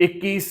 21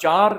4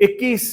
21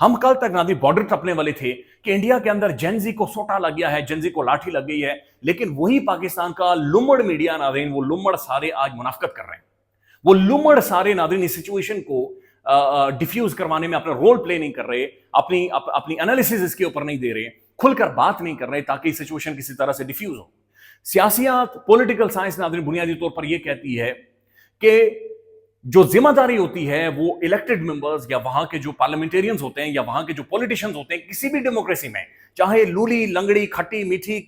ہم کل تک ناظرین بارڈر ٹپنے والے تھے کہ انڈیا کے اندر جنزی کو سوٹا لگ گیا ہے، جنزی کو لاٹھی لگ گئی ہے، لیکن وہی پاکستان کا لمڑ میڈیا ناظرین، وہ لمڑ سارے آج منافقت کر رہے ہیں، وہ لمڑ سارے ناظرین اس سچویشن کو ڈیفیوز کروانے میں اپنا رول پلے نہیں کر رہے، اپنی انالیسز اس کے اوپر نہیں دے رہے، کھل کر بات نہیں کر رہے تاکہ سچویشن کسی طرح سے ڈیفیوز ہو۔ سیاسیات، پولیٹیکل سائنس ناظرین بنیادی طور پر یہ کہتی ہے کہ جو ذمہ داری ہوتی ہے وہ الیکٹڈ ممبرز یا وہاں کے جو پارلیمنٹیرینز ہوتے ہیں یا وہاں کے جو پولیٹیشنز ہوتے ہیں، کسی بھی ڈیموکریسی میں، چاہے لولی لنگڑی کھٹی میٹھی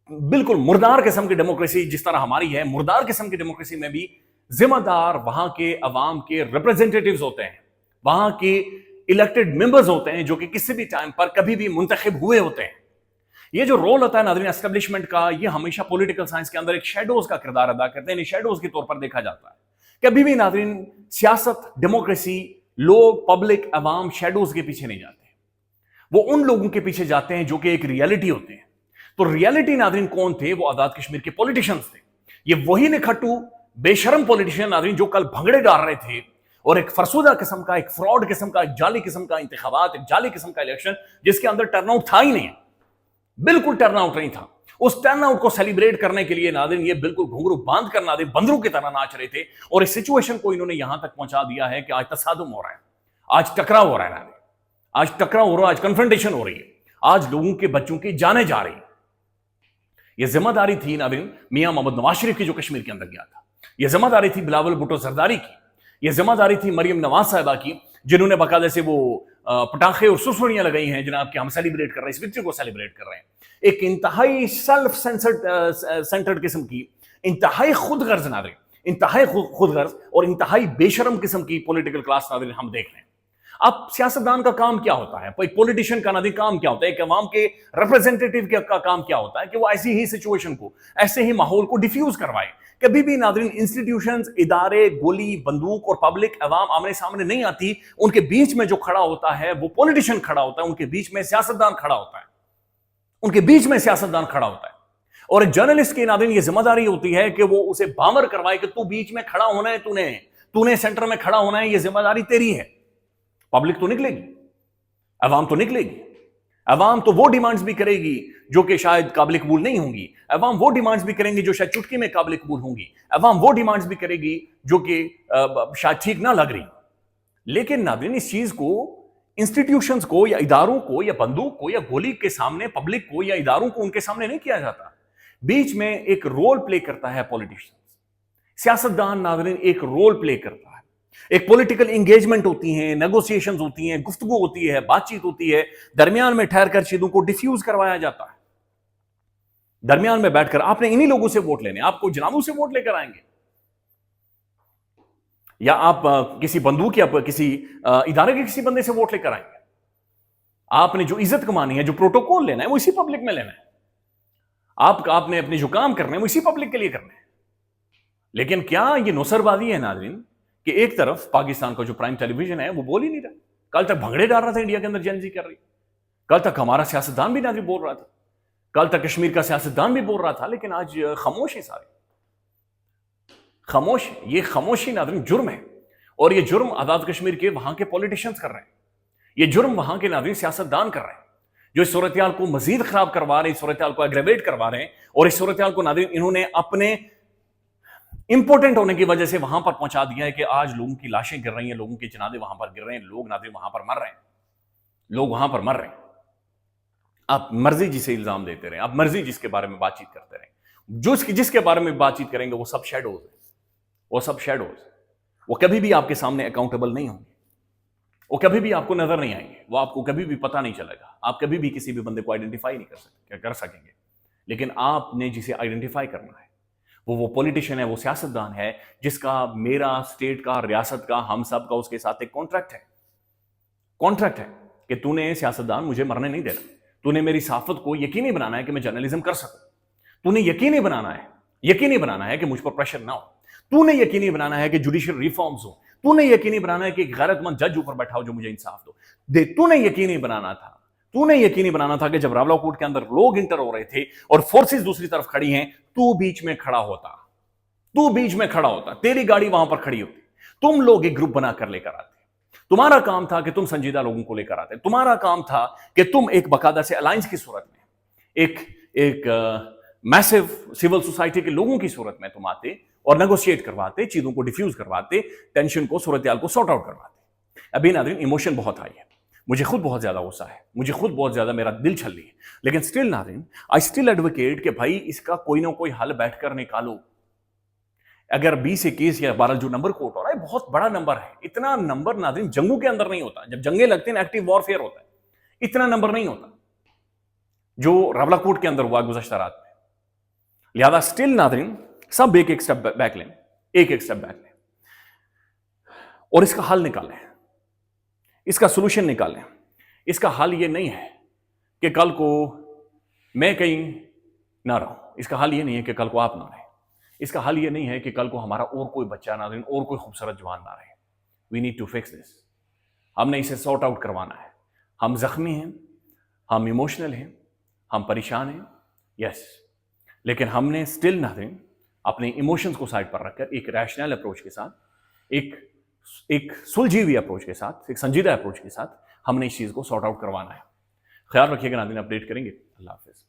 بالکل مردار قسم کی ڈیموکریسی جس طرح ہماری ہے، مردار قسم کی ڈیموکریسی میں بھی ذمہ دار وہاں کے عوام کے ریپرزینٹیٹیوز ہوتے ہیں، وہاں کے الیکٹڈ ممبرز ہوتے ہیں جو کہ کسی بھی ٹائم پر کبھی بھی منتخب ہوئے ہوتے ہیں۔ یہ جو رول ہوتا ہے ناظرین اسٹیبلشمنٹ کا، یہ ہمیشہ پولیٹیکل سائنس کے اندر ایک شیڈوز کا کردار ادا کرتے ہیں، شیڈوز کے طور پر دیکھا جاتا ہے۔ کبھی بھی ناظرین سیاست، ڈیموکریسی، لوگ، پبلک، عوام شیڈوز کے پیچھے نہیں جاتے، وہ ان لوگوں کے پیچھے جاتے ہیں جو کہ ایک ریئلٹی ہوتے ہیں۔ تو ریئلٹی ناظرین کون تھے؟ وہ آزاد کشمیر کے پولیٹیشنز تھے۔ یہ وہی نکھٹو بے شرم پولیٹیشین ناظرین جو کل بھنگڑے ڈال رہے تھے اور ایک فرسودہ قسم کا، ایک فراڈ قسم کا، ایک جعلی قسم کا انتخابات، ایک جعلی قسم کا الیکشن جس کے اندر ٹرن آؤٹ تھا ہی نہیں، بالکل ٹرن آؤٹ نہیں تھا۔ اس ٹرن آؤٹ کو سیلیبریٹ کرنے کے لیے ناظرین یہ بالکل گھنگرو باندھ کر ناظرین بندروں کی طرح ناچ رہے تھے، اور اس سچویشن کو انہوں نے یہاں تک پہنچا دیا ہے کہ آج تصادم ہو رہا ہے، آج ٹکراؤ ہو رہا ہے ناظرین، آج ٹکراؤ ہو رہا ہے، آج کنفرنٹیشن ہو رہی ہے، آج لوگوں کے بچوں کی جانیں جا رہی ہیں۔ یہ ذمہ داری تھی ناظرین میاں محمد نواز شریف کی جو کشمیر کے اندر گیا تھا، یہ ذمہ داری تھی بلاول بھٹو زرداری کی، یہ ذمہ داری تھی مریم نواز صاحبہ کی جنہوں نے باقاعدہ سے وہ پٹاخے اور سرسریاں لگائی ہیں جناب کہ ہم سیلیبریٹ کر رہے ہیں، اس وکٹری کو سیلیبریٹ کر رہے ہیں۔ ایک انتہائی سیلف سینٹرڈ قسم کی، انتہائی خود غرض ناظرین، انتہائی خود غرض اور انتہائی بے شرم قسم کی پولیٹیکل کلاس ناظرین ہم دیکھ رہے ہیں۔ اب سیاستدان کا کام کیا ہوتا ہے؟ کوئی پولیٹیشین کا ناظرین کام کیا ہوتا ہے؟ ایک عوام کے ریپرزینٹیٹیو کا کام کیا ہوتا ہے کہ وہ ایسی ہی سچویشن کو، ایسے ہی ماحول کو ڈیفیوز کروائے۔ کبھی بھی ناظرین انسٹیٹیوشنز، ادارے، گولی بندوق اور پبلک عوام آمنے سامنے نہیں آتی، ان کے بیچ میں جو کھڑا ہوتا ہے وہ پولیٹیشین کھڑا ہوتا ہے، ان کے بیچ میں سیاستدان کھڑا ہوتا ہے، ان کے بیچ میں سیاستدان کھڑا ہوتا ہے۔ اور ایک جرنلسٹ کی ناظرین یہ ذمہ داری ہوتی ہے کہ وہ اسے بامر کروائے کہ تو بیچ میں کھڑا ہونا ہے، تو نے سینٹر میں کھڑا ہونا ہے، یہ ذمہ داری تیری ہے۔ پبلک تو نکلے گی، عوام تو نکلے گی، عوام تو وہ ڈیمانڈز بھی کرے گی جو کہ شاید قابل قبول نہیں ہوں گی، عوام وہ ڈیمانڈز بھی کریں گی جو شاید چٹکی میں قابل قبول ہوں گی، عوام وہ ڈیمانڈز بھی کرے گی جو کہ شاید ٹھیک نہ لگ رہی۔ لیکن ناظرین اس چیز کو انسٹیٹیوشنز کو یا اداروں کو یا بندوق کو یا گولی کے سامنے، پبلک کو یا اداروں کو ان کے سامنے نہیں کیا جاتا، بیچ میں ایک رول پلے کرتا ہے پولیٹیشنز، سیاستدان ناظرین ایک رول پلے کرتا ہے، ایک پولیٹیکل انگیجمنٹ ہوتی ہیں، نیگوسیشنز ہوتی ہیں، گفتگو ہوتی ہے، بات چیت ہوتی ہے، درمیان میں ٹھہر کر چیزوں کو ڈیفیوز کروایا جاتا ہے۔ درمیان میں بیٹھ کر آپ نے انہی لوگوں سے ووٹ لینے، آپ کو جنابوں سے ووٹ لے کر آئیں گے، یا آپ کسی بندوق یا کسی ادارے کے کسی بندے سے ووٹ لے کر آئیں گے؟ آپ نے جو عزت کمانی ہے، جو پروٹوکول لینا ہے وہ اسی پبلک میں لینا ہے، آپ نے اپنے جو کام کرنے ہیں وہ اسی پبلک کے لیے کرنے ہیں۔ لیکن کیا یہ نوسر بازی ہے ناظرین کہ ایک طرف پاکستان کا جو پرائم ٹیلی ویژن ہے وہ بول ہی نہیں رہا، کل تک بھنگڑے ڈال رہا تھا انڈیا کے اندر جنزی کر رہی، کل تک ہمارا سیاستدان بھی ناظرین بول رہا تھا، کل تک کشمیر کا سیاستدان بھی بول رہا تھا، لیکن آج خاموش ہے، سارے خاموش۔ یہ خاموشی ناظرین جرم ہے، اور یہ جرم آزاد کشمیر کے وہاں کے پولیٹیشنز کر رہے ہیں، یہ جرم وہاں کے ناظرین سیاستدان کر رہے ہیں جو اس صورتحال کو مزید خراب کروا رہے ہیں، اس صورتحال کو ایگریویٹ کروا رہے ہیں، اور اس صورتحال کو ناظرین انہوں نے اپنے امپورٹنٹ ہونے کی وجہ سے وہاں پر پہنچا دیا ہے کہ آج لوگوں کی لاشیں گر رہی ہیں، لوگوں کے جنازے وہاں پر گر رہے ہیں، لوگ ناظرین وہاں پر مر رہے ہیں، لوگ وہاں پر مر رہے ہیں۔ آپ مرضی جسے الزام دیتے رہیں، آپ مرضی جس کے بارے میں بات چیت کرتے رہیں، جس کے بارے میں بات چیت کریں گے وہ سب شیڈوز ہیں، وہ سب شیڈوز، وہ کبھی بھی آپ کے سامنے اکاؤنٹیبل نہیں ہوں گے، وہ کبھی بھی آپ کو نظر نہیں آئیں گے، وہ آپ کو کبھی بھی پتہ نہیں چلے گا، آپ کبھی بھی کسی بھی بندے کو آئیڈینٹیفائی نہیں کر سکیں گے۔ لیکن آپ نے جسے آئیڈینٹیفائی کرنا ہے وہ پولیٹیشین ہے، وہ سیاستدان ہے جس کا، میرا، اسٹیٹ کا، ریاست کا، ہم سب کا اس کے ساتھ ایک کانٹریکٹ ہے کہ تو نے سیاستدان مجھے مرنے نہیں دینا، تو نے میری صحافت کو یقینی بنانا ہے کہ میں جرنلزم کر سکوں، تو نے یقینی بنانا ہے کہ مجھ پر پریشر نہ ہو، تو نے یقینی بنانا ہے کہ جوڈیشل ریفارمز ہو، تو نے یقینی بنانا ہے کہ ایک غیرت مند جج اوپر بیٹھا ہو جو مجھے انصاف دے، تو نے یقینی بنانا تھا کہ جب راولاکوٹ کے اندر لوگ انٹر ہو رہے تھے اور فورسز دوسری طرف کھڑی ہیں، تو بیچ میں کھڑا ہوتا، تیری گاڑی وہاں پر کھڑی ہوتی، تم لوگ ایک گروپ بنا کر لے کر آتے، تمہارا کام تھا کہ تم سنجیدہ لوگوں کو لے کر آتے، تمہارا کام تھا کہ تم ایک باقاعدہ سے الائنس کی صورت میں ایک میسو سول سوسائٹی کے لوگوں کی صورت میں تم آتے اور نیگوشیٹ کرواتے، چیزوں کو ڈیفیوز کرواتے، ٹینشن کو، صورتحال کو سارٹ آؤٹ کرواتے۔ ابھی ناظرین ایموشن بہت آئی ہے، مجھے خود بہت زیادہ غصہ ہے، مجھے خود بہت زیادہ میرا دل چھلی ہے، لیکن سٹل ناظرین آئی سٹل ایڈوکیٹ کہ بھائی اس کا کوئی نہ کوئی حل بیٹھ کر نکالو۔ اگر 20 21 یا 12 جو نمبر کوٹ ہو رہا ہے بہت بڑا نمبر ہے، اتنا نمبر ناظرین جنگوں کے اندر نہیں ہوتا، جب جنگیں لگتے ہیں ایکٹیو وار فیئر ہوتا ہے، اتنا نمبر نہیں ہوتا جو راولا کوٹ کے اندر ہوا گزشتہ رات میں۔ لہذا سٹل ناظرین سب ایک ایک سٹیپ بیک لیں، ایک ایک سٹیپ بیک لیں اور اس کا حل نکالیں، اس کا سولوشن نکالیں۔ اس کا حل یہ نہیں ہے کہ کل کو میں کہیں نہ رہوں، اس کا حل یہ نہیں ہے کہ کل کو آپ نہ رہیں، اس کا حل یہ نہیں ہے کہ کل کو ہمارا اور کوئی بچہ ناظرین اور کوئی خوبصورت جوان نہ رہے۔ We need to fix this, ہم نے اسے سارٹ آؤٹ کروانا ہے۔ ہم زخمی ہیں، ہم ایموشنل ہیں، ہم پریشان ہیں، یس، لیکن ہم نے سٹل ناظرین اپنے ایموشنز کو سائڈ پر رکھ کر ایک ریشنل اپروچ کے ساتھ، ایک سلجھی ہوئی اپروچ کے ساتھ، ایک سنجیدہ اپروچ کے ساتھ ہم نے اس چیز کو سارٹ آؤٹ کروانا ہے۔ خیال رکھیے گا ناظرین، اپڈیٹ کریں گے۔ اللہ حافظ۔